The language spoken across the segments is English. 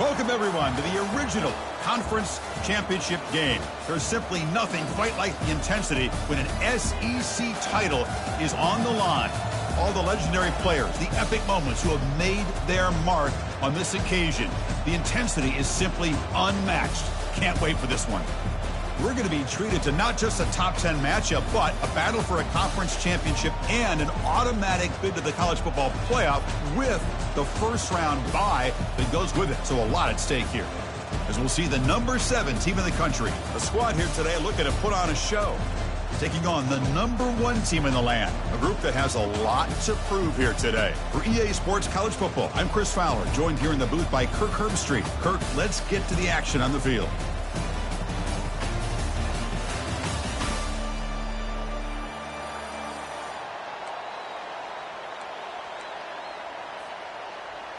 Welcome, everyone, to the original conference championship game. There's simply nothing quite like the intensity when an SEC title is on the line. All the legendary players, the epic moments who have made their mark on this occasion. The intensity is simply unmatched. Can't wait for this one. We're going to be treated to not just a top 10 matchup, but a battle for a conference championship and an automatic bid to the college football playoff with the first round bye that goes with it. So a lot at stake here. As we'll see the number 7 team in the country. A squad here today looking to put on a show. Taking on the number 1 team in the land. A group that has a lot to prove here today. For EA Sports College Football, I'm Chris Fowler, joined here in the booth by Kirk Herbstreit. Kirk, let's get to the action on the field.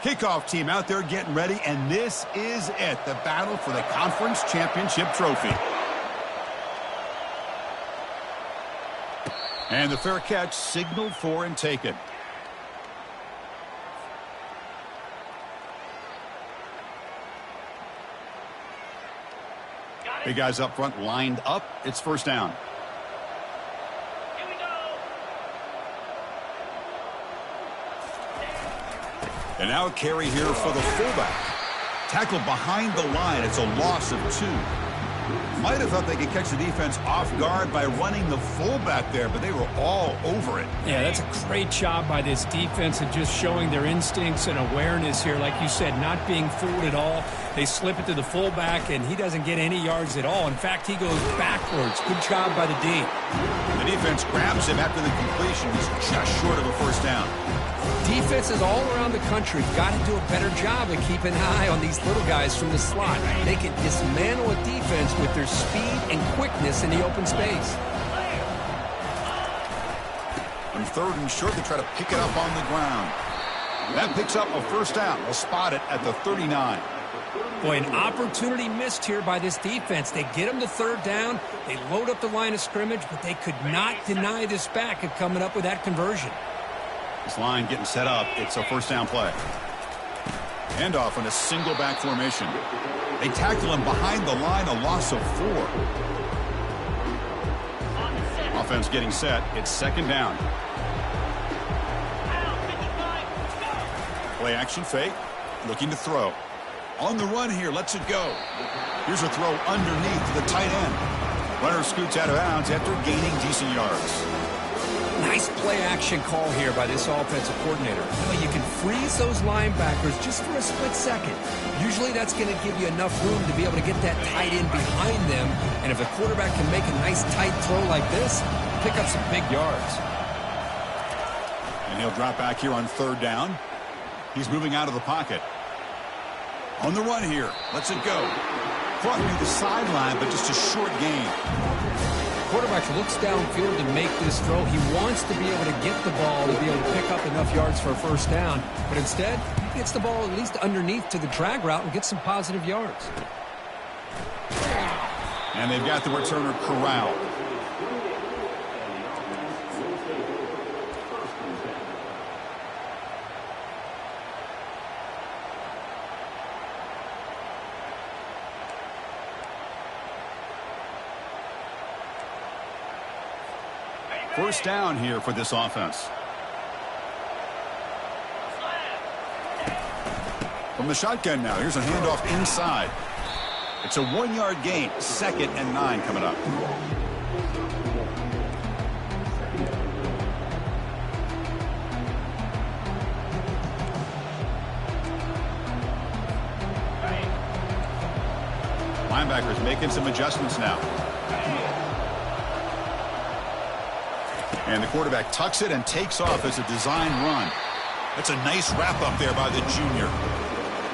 Kickoff team out there getting ready, and this is it, the battle for the conference championship trophy. And the fair catch signaled for and taken. Big guys up front lined up. It's first down. And now a carry here for the fullback. Tackled behind the line. It's a loss of 2. Might have thought they could catch the defense off guard by running the fullback there, but they were all over it. Yeah, that's a great job by this defense and just showing their instincts and awareness here. Like you said, not being fooled at all. They slip it to the fullback, and he doesn't get any yards at all. In fact, he goes backwards. Good job by the D. The defense grabs him after the completion. He's just short of a first down. Defenses all around the country got to do a better job of keeping an eye on these little guys from the slot. They can dismantle a defense with their speed and quickness in the open space. On third and short, they try to pick it up on the ground. That picks up a first down. They'll spot it at the 39. Boy, an opportunity missed here by this defense. They get them to third down. They load up the line of scrimmage, but they could not deny this back of coming up with that conversion. This line getting set up. It's a first down play. Handoff in a single back formation. They tackle him behind the line, a loss of 4. Offense getting set. It's second down. Play action fake. Looking to throw. On the run here. Lets it go. Here's a throw underneath to the tight end. Runner scoots out of bounds after gaining decent yards. Nice play-action call here by this offensive coordinator. You can freeze those linebackers just for a split second. Usually that's going to give you enough room to be able to get that tight end behind them. And if the quarterback can make a nice tight throw like this, pick up some big yards. And he'll drop back here on third down. He's moving out of the pocket. On the run here. Lets it go. Caught near the sideline, but just a short gain. Quarterback looks downfield to make this throw. He wants to be able to get the ball to be able to pick up enough yards for a first down. But instead, he gets the ball at least underneath to the drag route and gets some positive yards. And they've got the returner corralled. First down here for this offense. From the shotgun now, here's a handoff inside. It's a 1-yard gain. 2nd and 9 coming up. Linebackers making some adjustments now. And the quarterback tucks it and takes off as a design run. That's a nice wrap up there by the junior.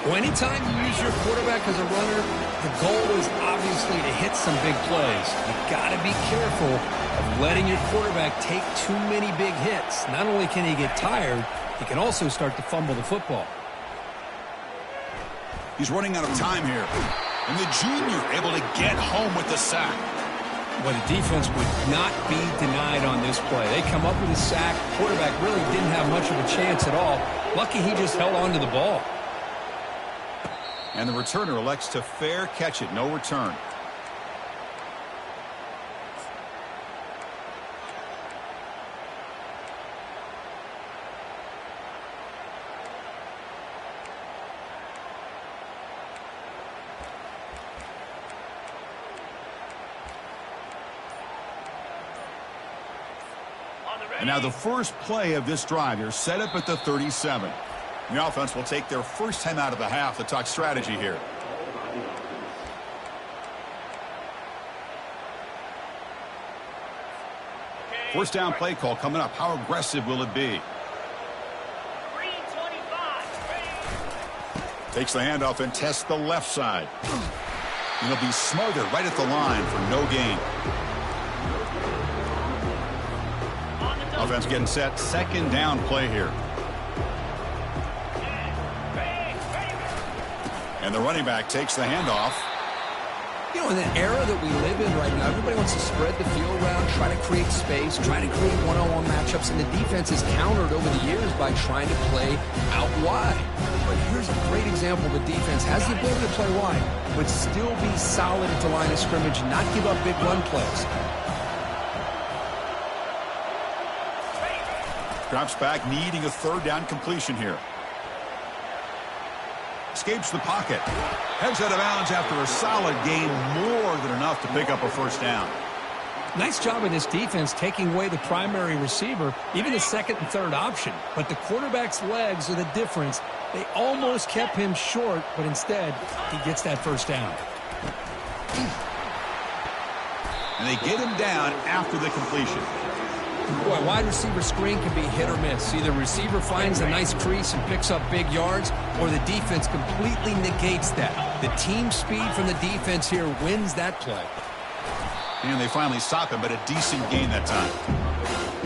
Well, anytime you use your quarterback as a runner, the goal is obviously to hit some big plays. You've got to be careful of letting your quarterback take too many big hits. Not only can he get tired, he can also start to fumble the football. He's running out of time here. And the junior able to get home with the sack. Well, the defense would not be denied on this play. They come up with a sack. Quarterback really didn't have much of a chance at all. Lucky he just held on to the ball. And the returner elects to fair catch it. No return. And now the first play of this drive here, set up at the 37. The offense will take their first time out of the half to talk strategy here. First down play call coming up. How aggressive will it be? Takes the handoff and tests the left side. And he'll be smothered right at the line for no gain. Offense getting set. Second down play here. And the running back takes the handoff. You know, in the era that we live in right now, everybody wants to spread the field around, try to create space, try to create one-on-one matchups, and the defense is countered over the years by trying to play out wide. But here's a great example. The defense has the ability to play wide, but still be solid at the line of scrimmage and not give up big run plays. Drops back, needing a third down completion here. Escapes the pocket. Heads out of bounds after a solid gain, more than enough to pick up a first down. Nice job of this defense taking away the primary receiver, even the second and third option. But the quarterback's legs are the difference. They almost kept him short, but instead, he gets that first down. And they get him down after the completion. Boy, wide receiver screen can be hit or miss. Either receiver finds a nice crease and picks up big yards, or the defense completely negates that. The team speed from the defense here wins that play. And they finally stop him, but a decent gain that time.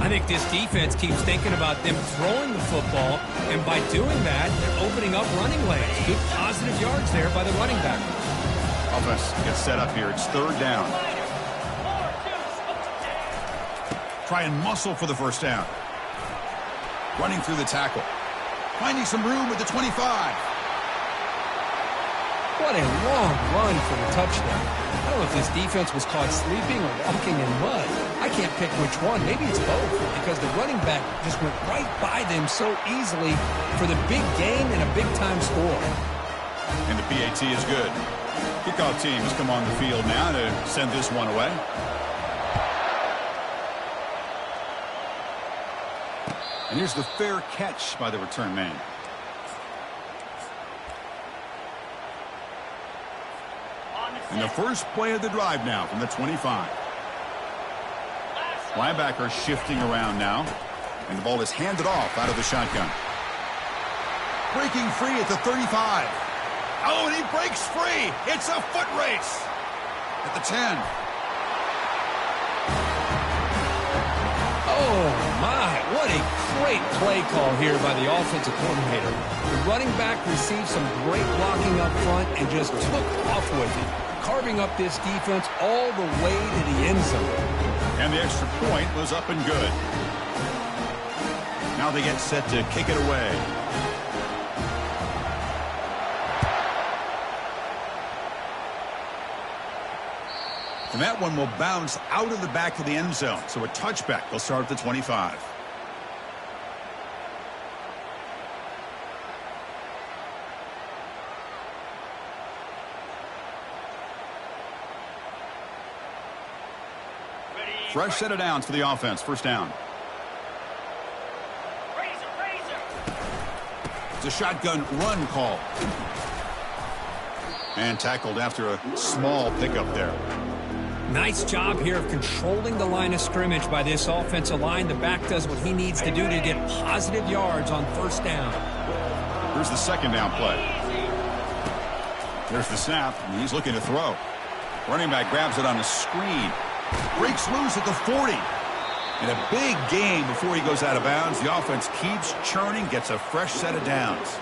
I think this defense keeps thinking about them throwing the football, and by doing that, they're opening up running lanes. Good positive yards there by the running back. Offense gets set up here. It's third down. Try and muscle for the first down. Running through the tackle. Finding some room at the 25. What a long run for the touchdown. I don't know if this defense was caught sleeping or walking in mud. I can't pick which one. Maybe it's both, because the running back just went right by them so easily for the big gain and a big-time score. And the PAT is good. Kickoff team has come on the field now to send this one away. And here's the fair catch by the return man. And the first play of the drive now from the 25. Linebacker shifting around now. And the ball is handed off out of the shotgun. Breaking free at the 35. Oh, and he breaks free. It's a foot race at the 10. Oh, my. What a great play call here by the offensive coordinator. The running back received some great blocking up front and just took off with it, carving up this defense all the way to the end zone. And the extra point was up and good. Now they get set to kick it away. And that one will bounce out of the back of the end zone. So a touchback. They'll start at the 25. Fresh set of downs for the offense. First down. It's a shotgun run call. And tackled after a small pickup there. Nice job here of controlling the line of scrimmage by this offensive line. The back does what he needs to do to get positive yards on first down. Here's the second down play. There's the snap, and he's looking to throw. Running back grabs it on a screen. Breaks loose at the 40. And a big gain before he goes out of bounds. The offense keeps churning, gets a fresh set of downs.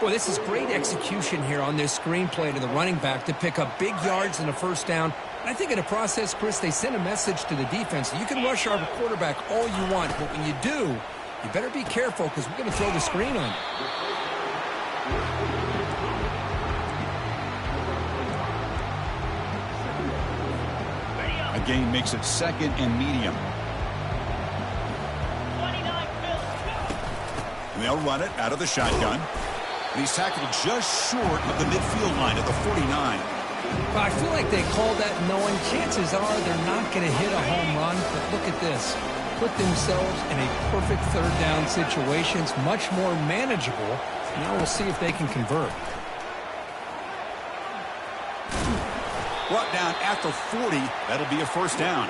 Boy, this is great execution here on this screenplay to the running back to pick up big yards in a first down. I think in the process, Chris, they send a message to the defense. You can rush our quarterback all you want, but when you do, you better be careful because we're going to throw the screen on you. A gain makes it 2nd and medium. And they'll run it out of the shotgun. And he's tackled just short of the midfield line at the 49. Well, I feel like they called that knowing chances are they're not going to hit a home run. But look at this. Put themselves in a perfect 3rd down situation. It's much more manageable. Now we'll see if they can convert. Brought down at the 40. That'll be a 1st down.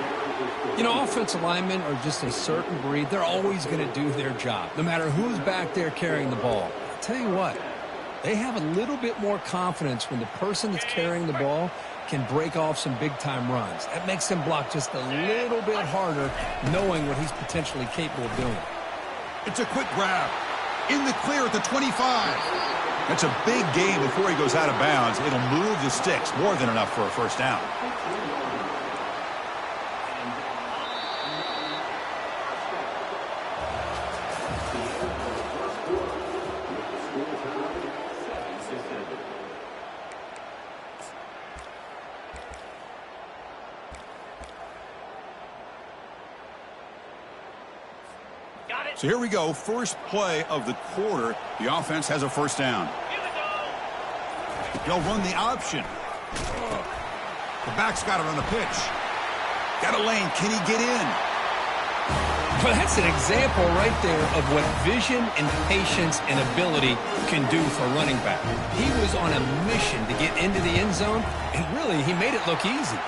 You know, offensive linemen are just a certain breed. They're always going to do their job, no matter who's back there carrying the ball. I'll tell you what, they have a little bit more confidence when the person that's carrying the ball can break off some big-time runs. That makes them block just a little bit harder, knowing what he's potentially capable of doing. It's a quick grab. In the clear at the 25. That's a big gain before he goes out of bounds. It'll move the sticks, more than enough for a 1st down. So here we go, first play of the quarter. The offense has a 1st down. They'll run the option. The back's got it on the pitch. Got a lane. Can he get in? Well, that's an example right there of what vision and patience and ability can do for a running back. He was on a mission to get into the end zone, and really, he made it look easy.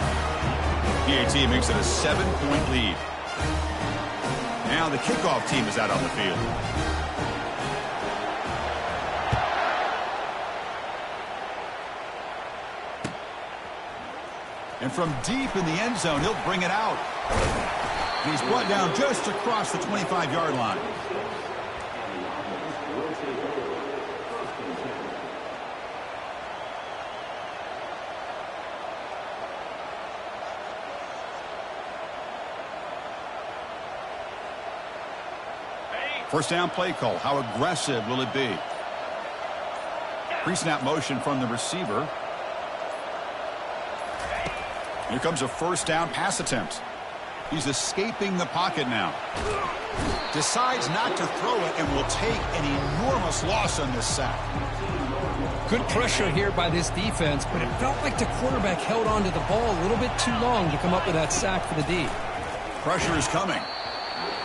PAT makes it a 7-point lead. Now the kickoff team is out on the field. And from deep in the end zone, he'll bring it out. He's brought down just across the 25-yard line. First down play call. How aggressive will it be? Pre-snap motion from the receiver. Here comes a 1st down pass attempt. He's escaping the pocket now. Decides not to throw it and will take an enormous loss on this sack. Good pressure here by this defense, but it felt like the quarterback held on to the ball a little bit too long to come up with that sack for the D. Pressure is coming.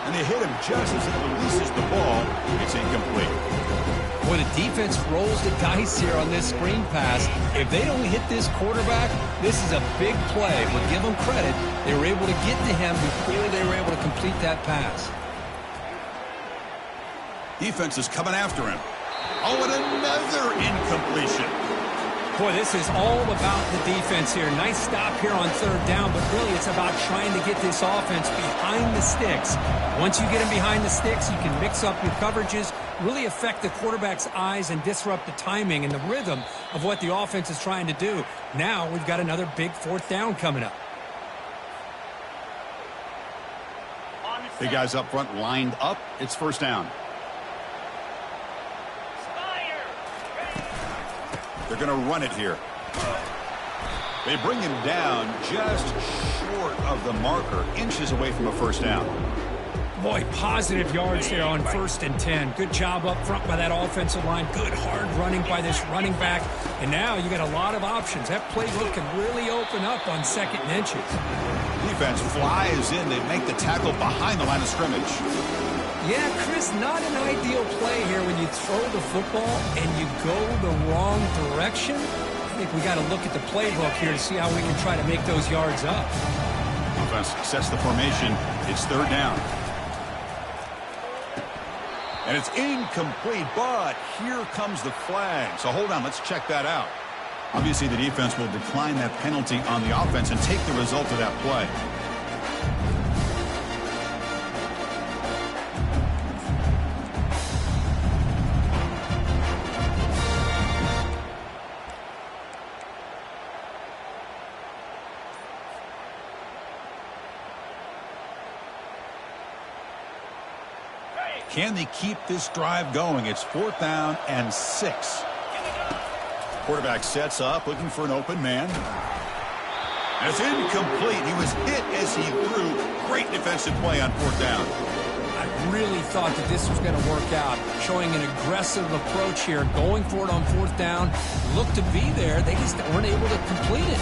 And they hit him just as he releases the ball. It's incomplete. Boy, the defense rolls the dice here on this screen pass. If they don't hit this quarterback, this is a big play. But give them credit. They were able to get to him before they were able to complete that pass. Defense is coming after him. Oh, and another incompletion. Boy, this is all about the defense here. Nice stop here on 3rd down, but really it's about trying to get this offense behind the sticks. Once you get them behind the sticks, you can mix up your coverages, really affect the quarterback's eyes and disrupt the timing and the rhythm of what the offense is trying to do. Now we've got another big 4th down coming up. Big guys up front lined up. It's 1st down. They're going to run it here. They bring him down just short of the marker, inches away from a 1st down. Boy, positive yards there on 1st and 10. Good job up front by that offensive line. Good hard running by this running back. And now you got a lot of options. That playbook can really open up on 2nd and inches. Defense flies in. They make the tackle behind the line of scrimmage. Yeah, Chris, not an ideal play here when you throw the football and you go the wrong direction. I think we got to look at the playbook here to see how we can try to make those yards up. Offense sets the formation. It's 3rd down. And it's incomplete, but here comes the flag. So hold on, let's check that out. Obviously, the defense will decline that penalty on the offense and take the result of that play. Can they keep this drive going? It's 4th down and 6. Quarterback sets up, looking for an open man. That's incomplete. He was hit as he threw. Great defensive play on fourth down. I really thought that this was going to work out, showing an aggressive approach here, going for it on fourth down. Looked to be there. They just weren't able to complete it.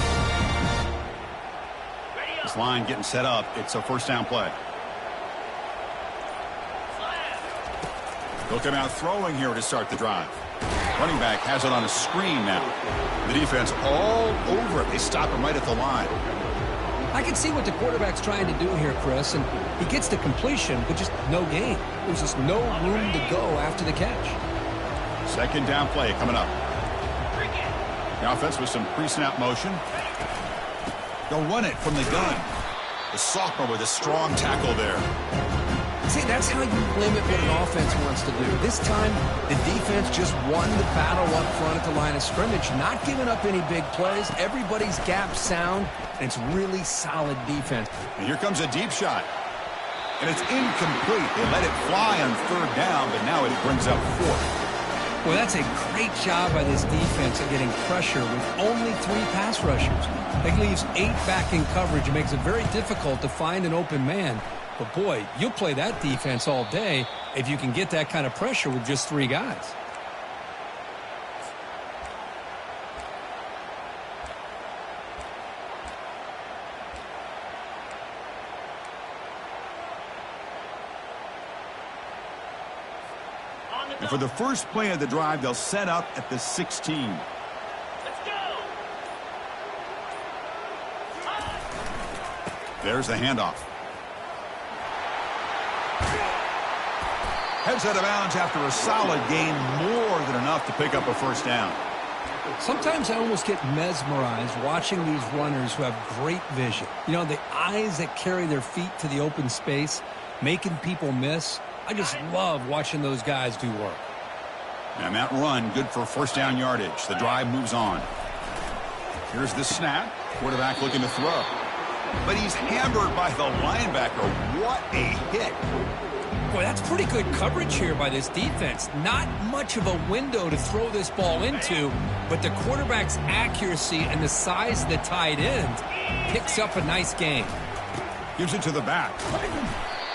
This line getting set up. It's a first down play. They'll come out throwing here to start the drive. Running back has it on a screen now. The defense all over it. They stop him right at the line. I can see what the quarterback's trying to do here, Chris, and he gets the completion, but just no gain. There's just no room to go after the catch. Second down play coming up. The offense with some pre-snap motion. They'll run it from the gun. The sophomore with a strong tackle there. See, that's how you limit what an offense wants to do. This time, the defense just won the battle up front at the line of scrimmage, not giving up any big plays. Everybody's gap sound, and it's really solid defense. And here comes a deep shot. And it's incomplete. They let it fly on third down, but now it brings up fourth. Well, that's a great job by this defense of getting pressure with only 3 pass rushers. That leaves 8 back in coverage and makes it very difficult to find an open man. But, boy, you'll play that defense all day if you can get that kind of pressure with just 3 guys. And for the first play of the drive, they'll set up at the 16. Let's go. There's the handoff. Heads out of bounds after a solid gain, more than enough to pick up a first down. Sometimes I almost get mesmerized watching these runners who have great vision. You know, the eyes that carry their feet to the open space, making people miss. I just love watching those guys do work. And that run, good for first down yardage. The drive moves on. Here's the snap. Quarterback looking to throw. But he's hammered by the linebacker. What a hit. Boy, that's pretty good coverage here by this defense. Not much of a window to throw this ball into, but the quarterback's accuracy and the size of the tight end picks up a nice gain. Gives it to the back.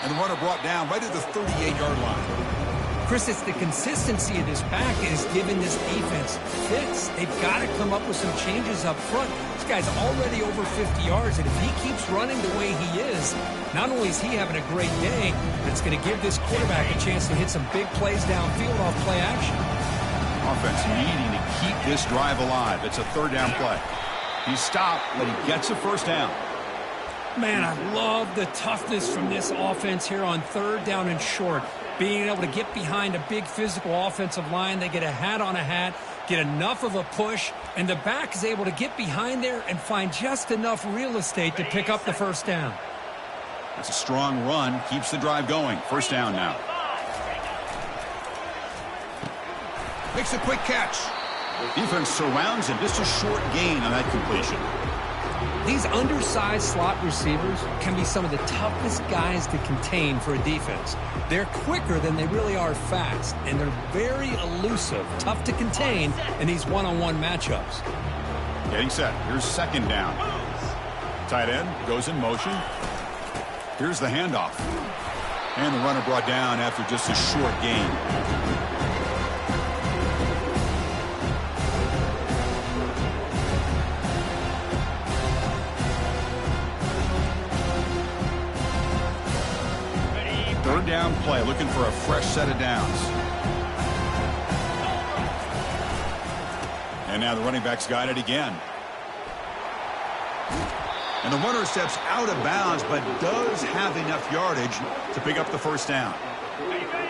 And the runner brought down right at the 38-yard line. Chris, it's the consistency of this back that is giving this defense fits. They've got to come up with some changes up front. This guy's already over 50 yards, and if he keeps running the way he is, not only is he having a great day, but it's going to give this quarterback a chance to hit some big plays downfield off play action. Offense needing to keep this drive alive. It's a third down play. He stopped, but he gets a first down. Man, I love the toughness from this offense here on third down and short. Being able to get behind a big physical offensive line, they get a hat on a hat, get enough of a push, and the back is able to get behind there and find just enough real estate to pick up the first down. That's a strong run, keeps the drive going. First down now. Makes a quick catch. Defense surrounds him, just a short gain on that completion. These undersized slot receivers can be some of the toughest guys to contain for a defense. They're quicker than they really are fast, and they're very elusive, tough to contain in these one-on-one matchups. Getting set. Here's second down. Tight end goes in motion. Here's the handoff. And the runner brought down after just a short gain. Third down play, looking for a fresh set of downs. And now the running back's got it again. And the runner steps out of bounds, but does have enough yardage to pick up the first down.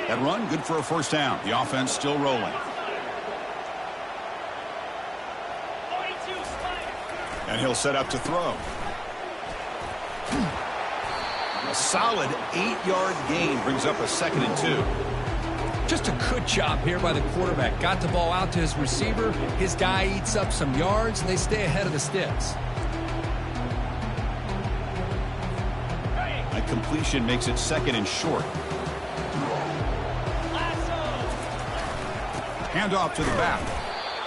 That run, good for a first down. The offense still rolling. And he'll set up to throw. A solid 8-yard gain brings up a 2nd and 2. Just a good job here by the quarterback. Got the ball out to his receiver. His guy eats up some yards, and they stay ahead of the sticks. A completion makes it 2nd and short. Handoff to the back.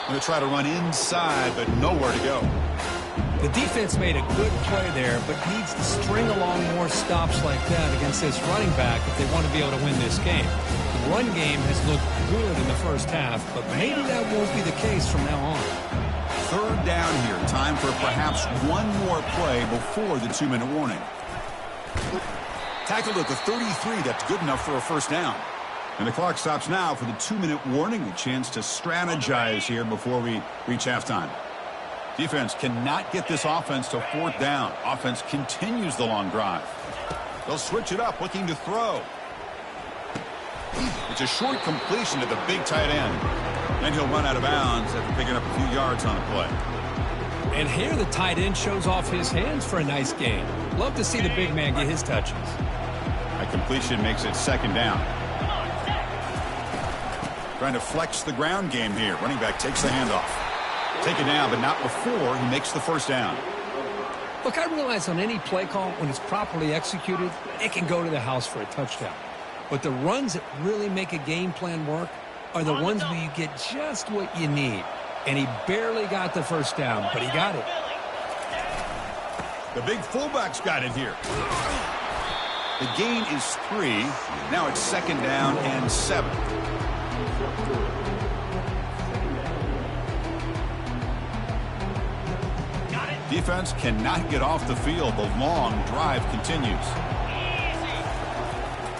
Going to try to run inside, but nowhere to go. The defense made a good play there, but needs to string along more stops like that against this running back if they want to be able to win this game. The run game has looked good in the first half, but maybe that won't be the case from now on. Third down here. Time for perhaps one more play before the 2-minute warning. Tackled at the 33. That's good enough for a first down. And the clock stops now for the 2-minute warning. A chance to strategize here before we reach halftime. Defense cannot get this offense to fourth down. Offense continues the long drive. They'll switch it up, looking to throw. It's a short completion to the big tight end. Then he'll run out of bounds after picking up a few yards on the play. And here the tight end shows off his hands for a nice gain. Love to see the big man get his touches. That completion makes it second down. Trying to flex the ground game here. Running back takes the handoff. Take it down, but not before he makes the first down. Look, I realize on any play call, when it's properly executed, it can go to the house for a touchdown. But the runs that really make a game plan work are the ones where you get just what you need. And he barely got the first down, but he got it. The big fullback's got it here. The gain is 3. Now it's second down and 7. Defense cannot get off the field. The long drive continues.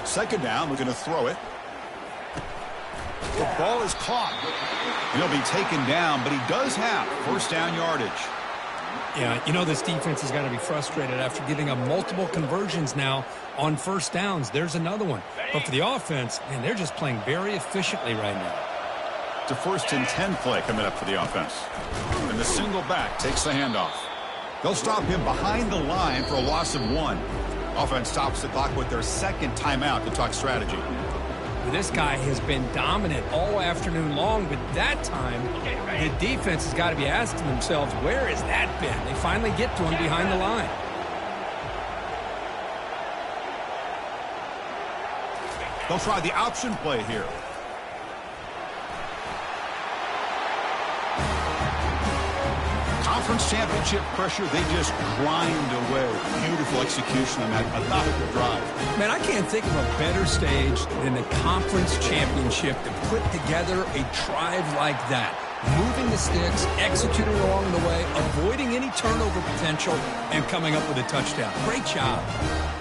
Second down, looking to throw it. The ball is caught. He'll be taken down, but he does have first down yardage. Yeah, you know this defense has got to be frustrated after giving up multiple conversions now on first downs. There's another one. But for the offense, man, they're just playing very efficiently right now. It's a 1st and 10 play coming up for the offense. And the single back takes the handoff. They'll stop him behind the line for a loss of 1. Offense stops the clock with their second timeout to talk strategy. This guy has been dominant all afternoon long, but that time, the defense has got to be asking themselves, where has that been? They finally get to him behind the line. They'll try the option play here. Conference championship pressure, they just grind away. Beautiful execution on that methodical drive. Man, I can't think of a better stage than the conference championship to put together a drive like that. Moving the sticks, executing along the way, avoiding any turnover potential, and coming up with a touchdown. Great job.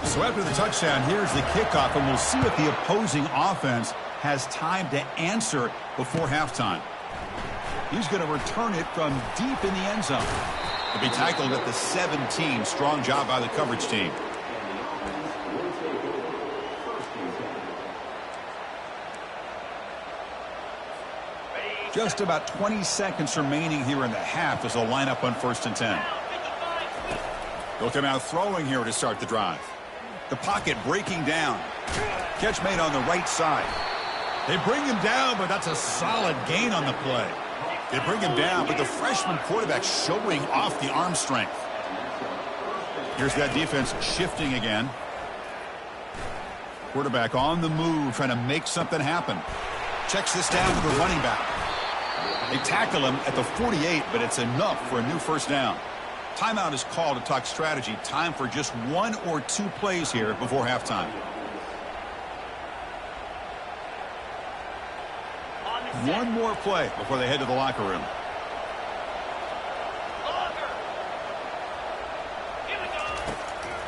So after the touchdown, here's the kickoff, and we'll see if the opposing offense has time to answer before halftime. He's going to return it from deep in the end zone. He'll be tackled at the 17. Strong job by the coverage team. Just about 20 seconds remaining here in the half as they'll line up on 1st and 10. They'll come out throwing here to start the drive. The pocket breaking down. Catch made on the right side. They bring him down, but that's a solid gain on the play. They bring him down, but the freshman quarterback showing off the arm strength. Here's that defense shifting again. Quarterback on the move, trying to make something happen. Checks this down to the running back. They tackle him at the 48, but it's enough for a new first down. Timeout is called to talk strategy. Time for just 1 or 2 plays here before halftime. One more play before they head to the locker room.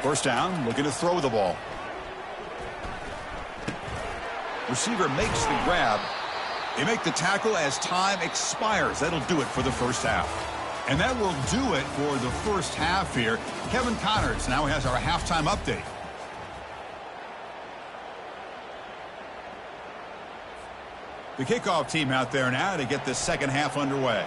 First down, looking to throw the ball. Receiver makes the grab. They make the tackle as time expires. That'll do it for the first half. And that will do it for the first half here. Kevin Connors now has our halftime update. The kickoff team out there now to get the second half underway.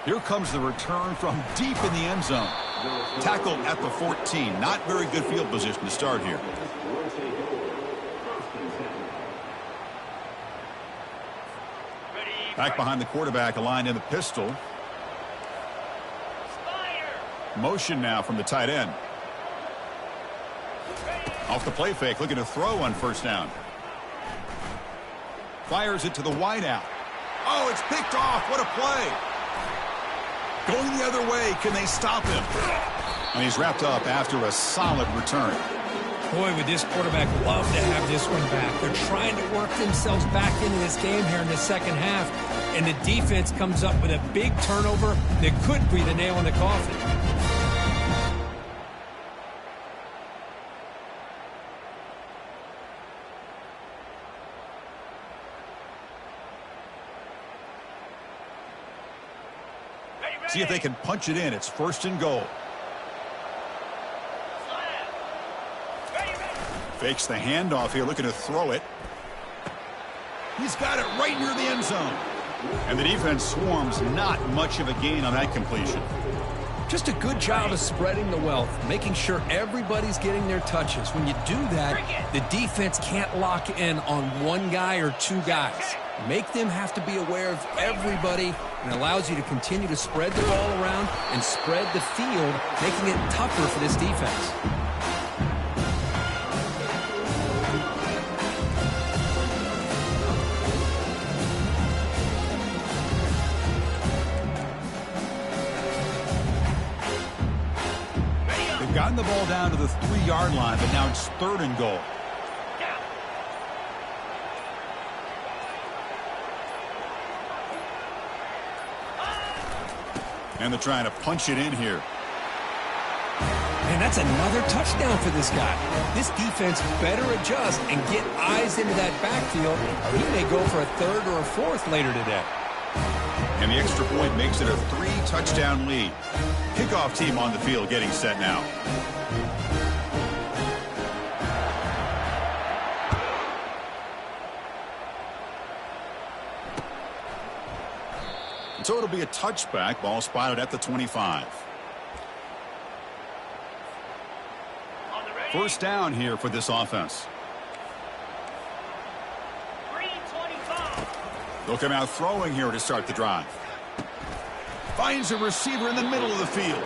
Here comes the return from deep in the end zone. Tackled at the 14. Not very good field position to start here. Back behind the quarterback, aligned in the pistol. Motion now from the tight end. Off the play fake, looking to throw on first down. Fires it to the wideout. Oh, it's picked off. What a play. Going the other way. Can they stop him? And he's wrapped up after a solid return. Boy, would this quarterback love to have this one back. They're trying to work themselves back into this game here in the second half. And the defense comes up with a big turnover that could be the nail in the coffin. See if they can punch it in. It's 1st and goal. Fakes the handoff here, looking to throw it. He's got it right near the end zone. And the defense swarms. Not much of a gain on that completion. Just a good job of spreading the wealth, making sure everybody's getting their touches. When you do that, the defense can't lock in on one guy or two guys. Make them have to be aware of everybody, and allows you to continue to spread the ball around and spread the field, making it tougher for this defense. They've gotten the ball down to the 3-yard line, but now it's 3rd and goal. And they're trying to punch it in here. And that's another touchdown for this guy. This defense better adjust and get eyes into that backfield, or he may go for a 3rd or a 4th later today. And the extra point makes it a 3-touchdown lead. Kickoff team on the field getting set now. So it'll be a touchback. Ball spotted at the 25. 1st down here for this offense. They'll come out throwing here to start the drive. Finds a receiver in the middle of the field.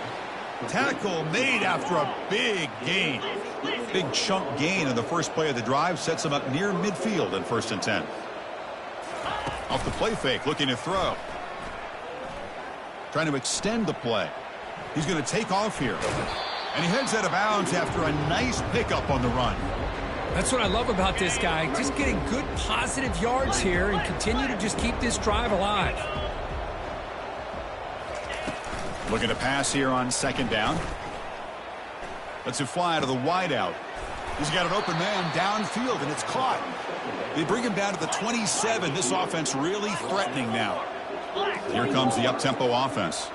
Tackle made after a big gain. Big chunk gain in the first play of the drive sets him up near midfield in 1st and 10. Off the play fake, looking to throw. Trying to extend the play. He's going to take off here. And he heads out of bounds after a nice pickup on the run. That's what I love about this guy. Just getting good positive yards here and continue to just keep this drive alive. Looking to pass here on 2nd down. Lets it fly to the wideout. He's got an open man downfield, and it's caught. They bring him down to the 27. This offense really threatening now. Here comes the up-tempo offense.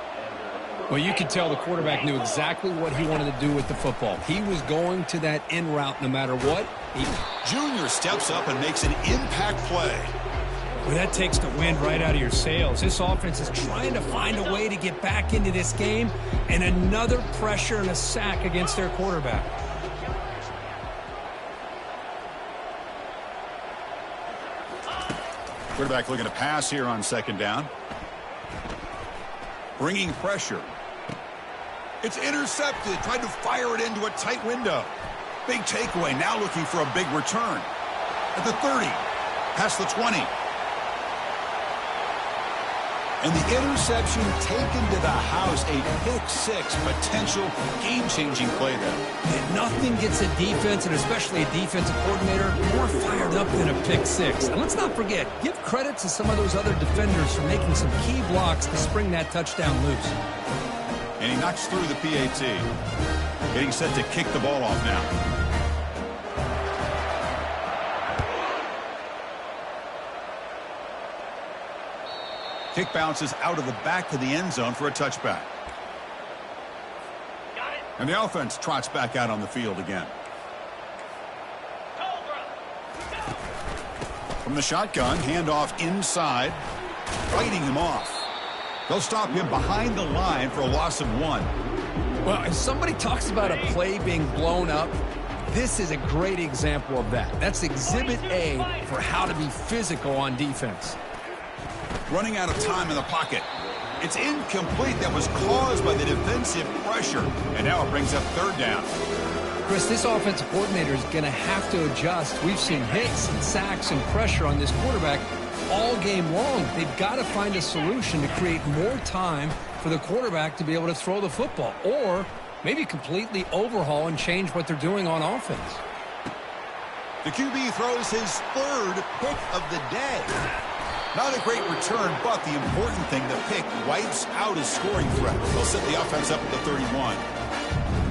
Well, you could tell the quarterback knew exactly what he wanted to do with the football. He was going to that in route no matter what. Junior steps up and makes an impact play. Well, that takes the wind right out of your sails. This offense is trying to find a way to get back into this game, and another pressure and a sack against their quarterback. Quarterback looking to pass here on 2nd down. Bringing pressure. It's intercepted. Tried to fire it into a tight window. Big takeaway. Now looking for a big return. At the 30. Past the 20. And the interception taken to the house. A pick-6 potential game-changing play there. And nothing gets a defense, and especially a defensive coordinator, more fired up than a pick-6. And let's not forget, give credit to some of those other defenders for making some key blocks to spring that touchdown loose. And he knocks through the PAT. Getting set to kick the ball off now. Kick bounces out of the back to the end zone for a touchback. And the offense trots back out on the field again. From the shotgun, handoff inside. Fighting him off. They'll stop him behind the line for a loss of 1. Well, if somebody talks about a play being blown up, this is a great example of that. That's Exhibit A for how to be physical on defense. Running out of time in the pocket. It's incomplete. That was caused by the defensive pressure. And now it brings up 3rd down. Chris, this offensive coordinator is going to have to adjust. We've seen hits and sacks and pressure on this quarterback all game long. They've got to find a solution to create more time for the quarterback to be able to throw the football, or maybe completely overhaul and change what they're doing on offense. The QB throws his third pick of the day. Not a great return, but the important thing, the pick wipes out his scoring threat. They'll set the offense up at the 31.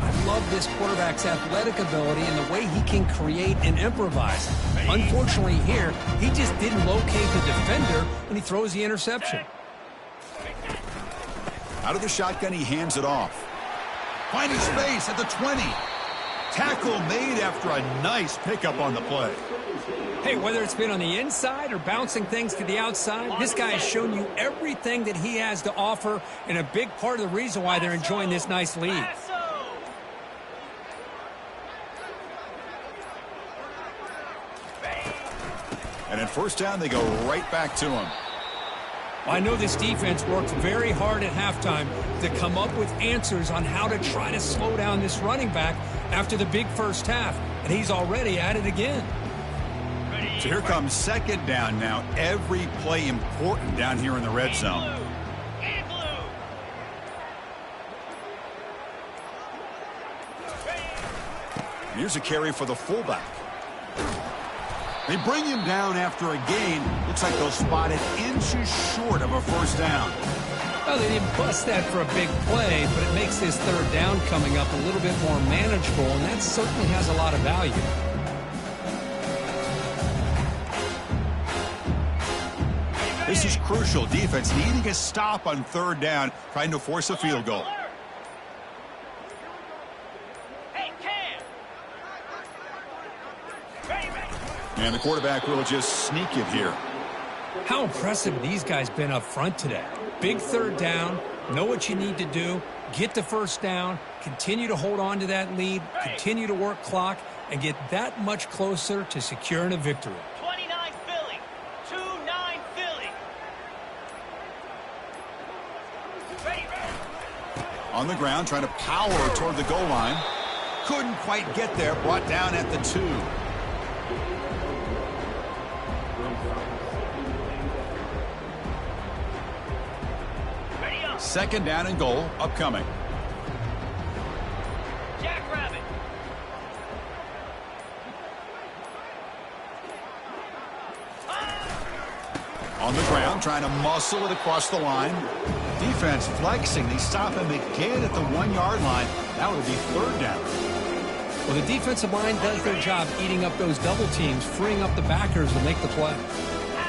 I love this quarterback's athletic ability and the way he can create and improvise. Unfortunately here, he just didn't locate the defender when he throws the interception. Out of the shotgun, he hands it off. Finding space at the 20. Tackle made after a nice pickup on the play. Hey, whether it's been on the inside or bouncing things to the outside, this guy has shown you everything that he has to offer, and a big part of the reason why they're enjoying this nice lead. And at first down, they go right back to him. I know this defense worked very hard at halftime to come up with answers on how to try to slow down this running back after the big first half, and he's already at it again. So here comes second down now. Every play important down here in the red zone. Here's a carry for the fullback. They bring him down after a gain. Looks like they'll spot it inches short of a first down. Well, they didn't bust that for a big play, but it makes this third down coming up a little bit more manageable, and that certainly has a lot of value. This is crucial. Defense needing a stop on third down, trying to force a field goal. And the quarterback will just sneak it here. How impressive these guys been up front today. Big third down, know what you need to do, get the first down, continue to hold on to that lead, continue to work clock, and get that much closer to securing a victory. 29 Philly, 2-9 Philly. On the ground, trying to power toward the goal line. Couldn't quite get there, brought down at the 2. Second down and goal, upcoming. Jackrabbit. On the ground, trying to muscle it across the line. Defense flexing. They stop him again at the 1-yard line. That would be third down. Well, the defensive line does their job eating up those double teams, freeing up the backers to make the play.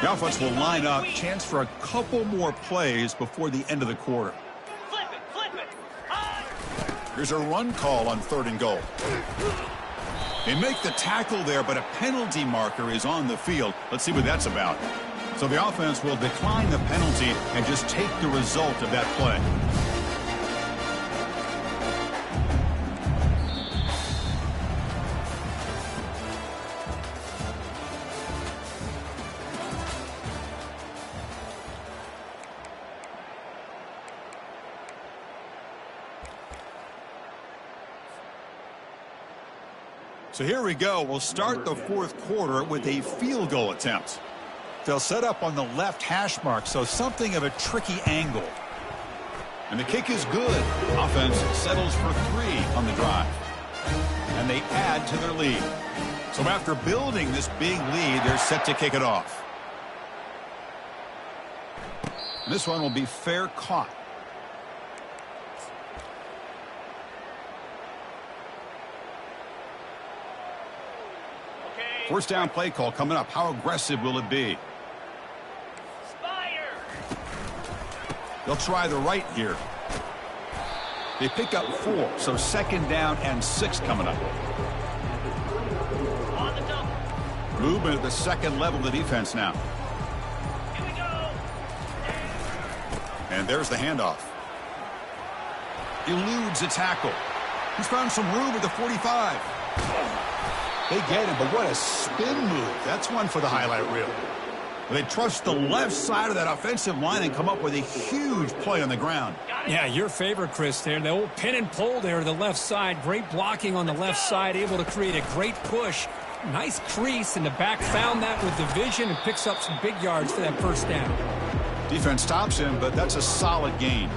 The offense will line up. Chance for a couple more plays before the end of the quarter. Flip it. Here's a run call on third and goal. They make the tackle there, but a penalty marker is on the field. Let's see what that's about. So the offense will decline the penalty and just take the result of that play. So here we go. We'll start the fourth quarter with a field goal attempt. They'll set up on the left hash mark, so something of a tricky angle. And the kick is good. Offense settles for 3 on the drive. And they add to their lead. So after building this big lead, they're set to kick it off. And this one will be fair caught. First down play call coming up. How aggressive will it be? They'll try the right here. They pick up 4, so second down and 6 coming up. On the double. Movement at the second level of the defense now. Here we go. And there's the handoff. Eludes a tackle. He's found some room at the 45. They get him, but what a spin move. That's one for the highlight reel. They trust the left side of that offensive line and come up with a huge play on the ground. Yeah, your favorite, Chris, there. The old pin and pull there to the left side. Great blocking on the left side, able to create a great push. Nice crease, and the back found that with the vision and picks up some big yards for that first down. Defense stops him, but that's a solid gain.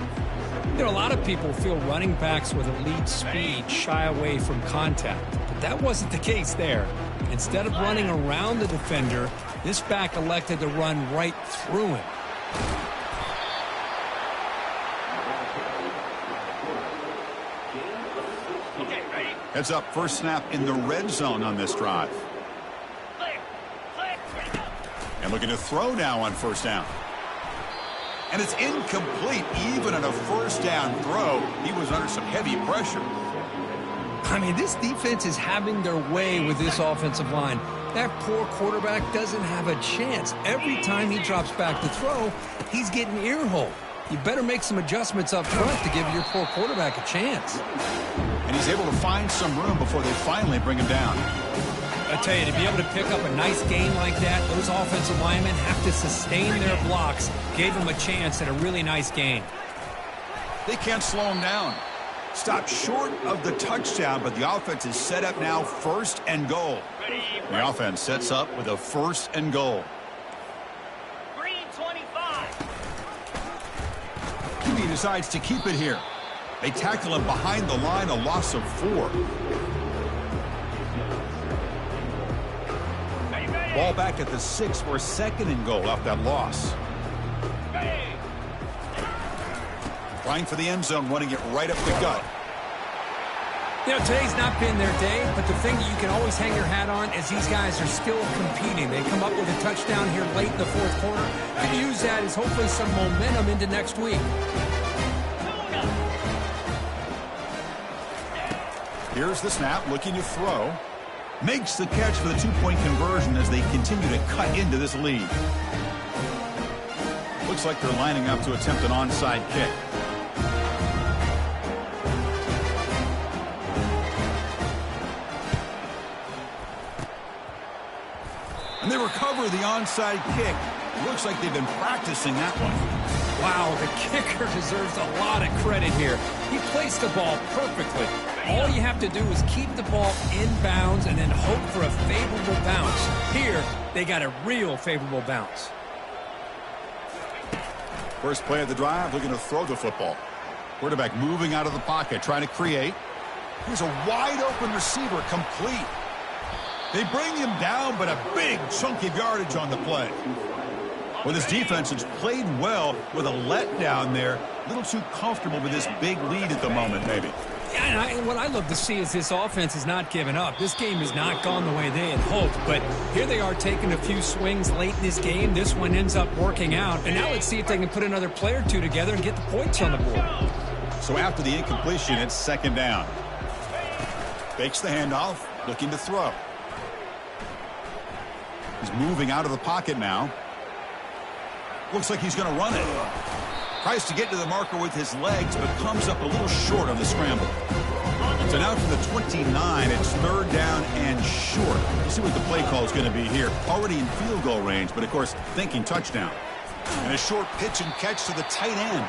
You know, a lot of people feel running backs with elite speed shy away from contact, but that wasn't the case there. Instead of running around the defender, this back elected to run right through him. Heads up, first snap in the red zone on this drive. And looking to throw now on first down. And it's incomplete. Even on a first down throw, he was under some heavy pressure. I mean, this defense is having their way with this offensive line. That poor quarterback doesn't have a chance. Every time he drops back to throw, he's getting ear-hole. You better make some adjustments up front to give your poor quarterback a chance. And he's able to find some room before they finally bring him down. I tell you, to be able to pick up a nice gain like that, those offensive linemen have to sustain their blocks. Gave him a chance at a really nice gain. They can't slow him down. Stopped short of the touchdown, but the offense is set up now, first and goal. The offense sets up with a first and goal. Green 25. QB decides to keep it here. They tackle him behind the line, a loss of 4. Ball back at the 6 for a second and goal off that loss. Trying for the end zone, running it right up the gut. You know, today's not been their day, but the thing that you can always hang your hat on is these guys are still competing. They come up with a touchdown here late in the fourth quarter. Can use that as hopefully some momentum into next week. Here's the snap, looking to throw. Makes the catch for the 2-point conversion as they continue to cut into this lead. Looks like they're lining up to attempt an onside kick. And they recover the onside kick. Looks like they've been practicing that one. Wow, the kicker deserves a lot of credit here. He placed the ball perfectly. All you have to do is keep the ball in bounds and then hope for a favorable bounce. Here, they got a real favorable bounce. First play of the drive, looking to throw the football. Quarterback moving out of the pocket, trying to create. Here's a wide open receiver, complete. They bring him down, but a big chunk of yardage on the play. Well, this defense has played well with a letdown there. A little too comfortable with this big lead at the moment, maybe. Yeah, and what I love to see is this offense is not giving up. This game has not gone the way they had hoped, but here they are taking a few swings late in this game. This one ends up working out, and now let's see if they can put another play or two together and get the points on the board. So after the incompletion, it's second down. Fakes the handoff, looking to throw. He's moving out of the pocket now. Looks like he's going to run it. Tries to get to the marker with his legs, but comes up a little short on the scramble. So now to the 29, it's third down and short. Let's see what the play call is going to be here. Already in field goal range, but of course thinking touchdown. And a short pitch and catch to the tight end.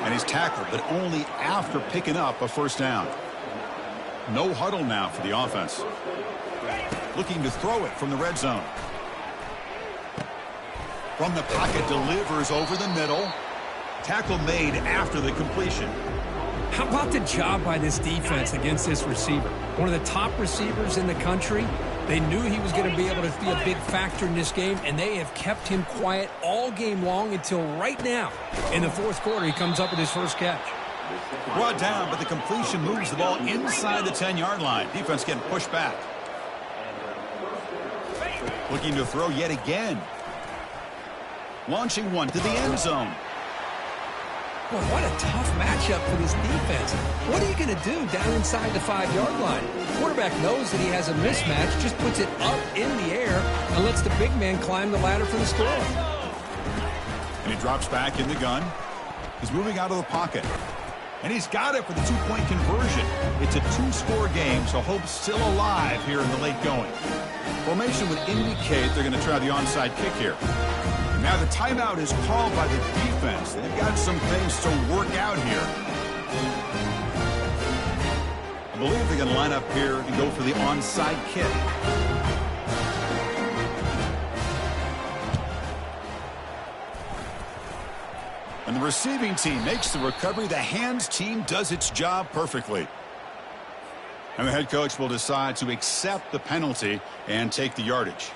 And he's tackled, but only after picking up a first down. No huddle now for the offense. Looking to throw it from the red zone. From the pocket, delivers over the middle. Tackle made after the completion. How about the job by this defense against this receiver? One of the top receivers in the country. They knew he was going to be able to be a big factor in this game, and they have kept him quiet all game long until right now. In the fourth quarter, he comes up with his first catch. Brought down, but the completion moves the ball inside the 10-yard line. Defense getting pushed back. Looking to throw yet again. Launching one to the end zone. Boy, what a tough matchup for this defense. What are you going to do down inside the 5-yard line? The quarterback knows that he has a mismatch, just puts it up in the air and lets the big man climb the ladder for the score. And he drops back in the gun. He's moving out of the pocket. And he's got it for the 2-point conversion. It's a 2-score game, so hope's still alive here in the late going. Formation would indicate they're going to try the onside kick here. Now the timeout is called by the defense. They've got some things to work out here. I believe they're going to line up here and go for the onside kick. And the receiving team makes the recovery. The hands team does its job perfectly. And the head coach will decide to accept the penalty and take the yardage.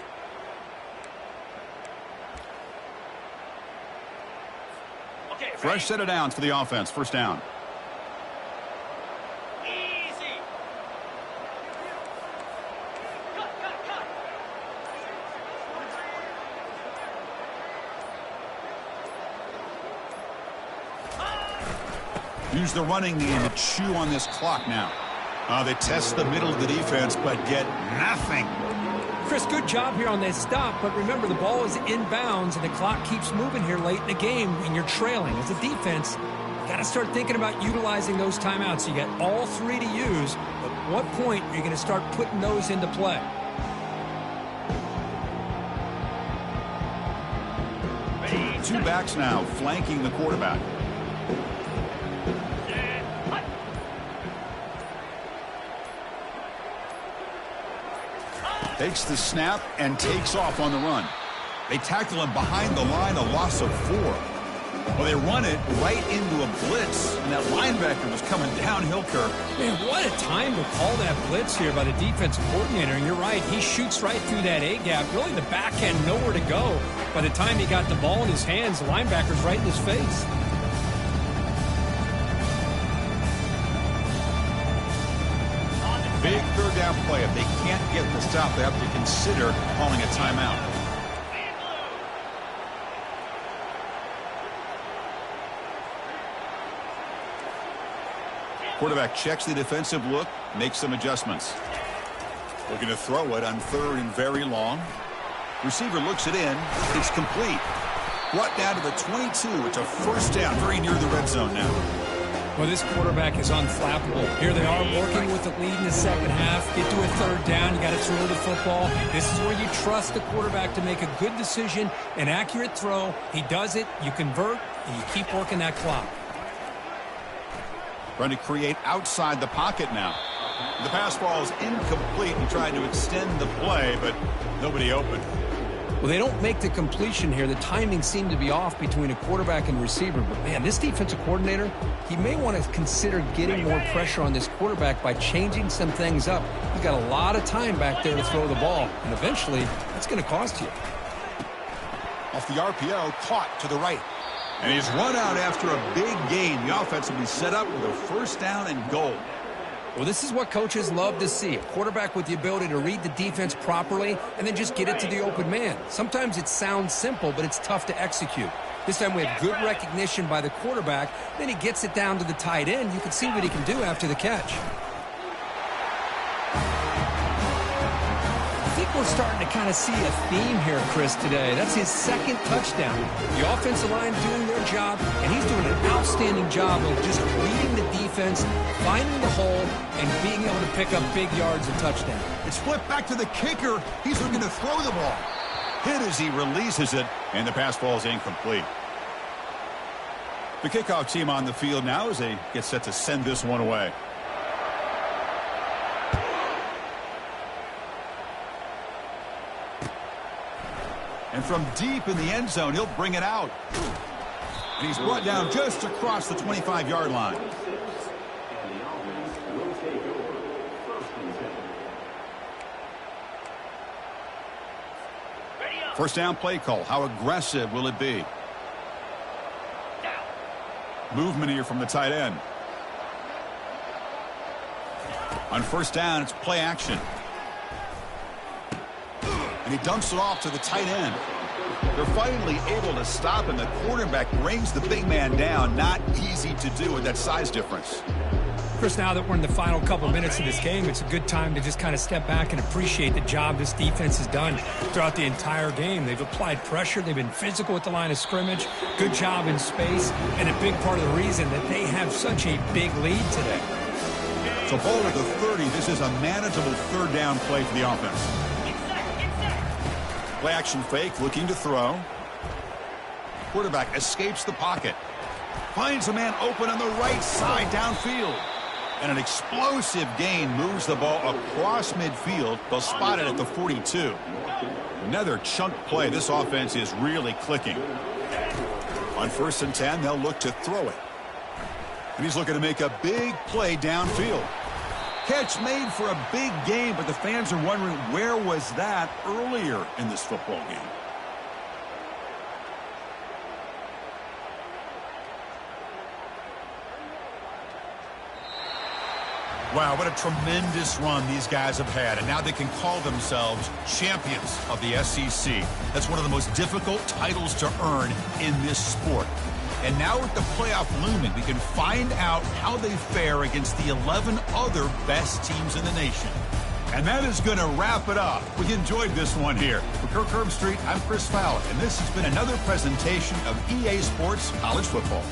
Okay, Fresh set of downs for the offense. First down. Easy. Cut. Use the running game to chew on this clock now. They test the middle of the defense, but get nothing. Chris, good job here on that stop, but remember the ball is inbounds and the clock keeps moving here late in the game and you're trailing. As a defense, you got to start thinking about utilizing those timeouts. You got all three to use, but at what point are you going to start putting those into play? Two backs now flanking the quarterback. Takes the snap and takes off on the run. They tackle him behind the line, a loss of 4. Well, they run it right into a blitz, and that linebacker was coming downhill, Kirk. Man, what a time to call that blitz here by the defensive coordinator. And you're right, he shoots right through that A-gap. Really, the back end nowhere to go. By the time he got the ball in his hands, the linebacker's right in his face. Big third down play. If they can't get the stop, they have to consider calling a timeout. Quarterback checks the defensive look, makes some adjustments. Looking to throw it on third and very long. Receiver looks it in. It's complete. Brought down to the 22. It's a first down, very near the red zone now. Well, this quarterback is unflappable. Here they are working with the lead in the second half. Get to a third down. You got to throw the football. This is where you trust the quarterback to make a good decision, an accurate throw. He does it. You convert, and you keep working that clock. Trying to create outside the pocket now. The pass ball is incomplete and trying to extend the play, but nobody open. Well, they don't make the completion here. The timing seemed to be off between a quarterback and receiver. But, man, this defensive coordinator, he may want to consider getting more pressure on this quarterback by changing some things up. He's got a lot of time back there to throw the ball, and eventually that's going to cost you. Off the RPO, caught to the right. And he's run out after a big gain. The offense will be set up with a first down and goal. Well, this is what coaches love to see. A quarterback with the ability to read the defense properly and then just get it to the open man. Sometimes it sounds simple, but it's tough to execute. This time we have good recognition by the quarterback. Then he gets it down to the tight end. You can see what he can do after the catch. I think we're starting to kind of see a theme here, Chris, today. That's his second touchdown. The offensive line doing their job, and he's doing an outstanding job of just reading the defense, finding the hole, and being able to pick up big yards and touchdowns. It's flipped back to the kicker. He's looking to throw the ball. Hit as he releases it, and the pass ball is incomplete. The kickoff team on the field now as they get set to send this one away. And from deep in the end zone, he'll bring it out. And he's brought down just across the 25-yard line. First down play call. How aggressive will it be? Movement here from the tight end. On first down, it's play action. And he dumps it off to the tight end. They're finally able to stop him. The quarterback brings the big man down. Not easy to do with that size difference. Chris, now that we're in the final couple minutes of this game, it's a good time to just kind of step back and appreciate the job this defense has done throughout the entire game. They've applied pressure. They've been physical at the line of scrimmage. Good job in space. And a big part of the reason that they have such a big lead today. So ball at the 30. This is a manageable third down play for the offense. Play action fake, looking to throw. Quarterback escapes the pocket. Finds a man open on the right side downfield. And an explosive gain moves the ball across midfield. They'll spot it at the 42. Another chunk play. This offense is really clicking. On 1st and 10, they'll look to throw it. And he's looking to make a big play downfield. Catch made for a big gain, but the fans are wondering, where was that earlier in this football game? Wow, what a tremendous run these guys have had, and now they can call themselves champions of the SEC. That's one of the most difficult titles to earn in this sport. And now with the playoff looming, we can find out how they fare against the 11 other best teams in the nation. And that is going to wrap it up. We enjoyed this one here. For Kirk Herbstreit, I'm Chris Fowler, and this has been another presentation of EA Sports College Football.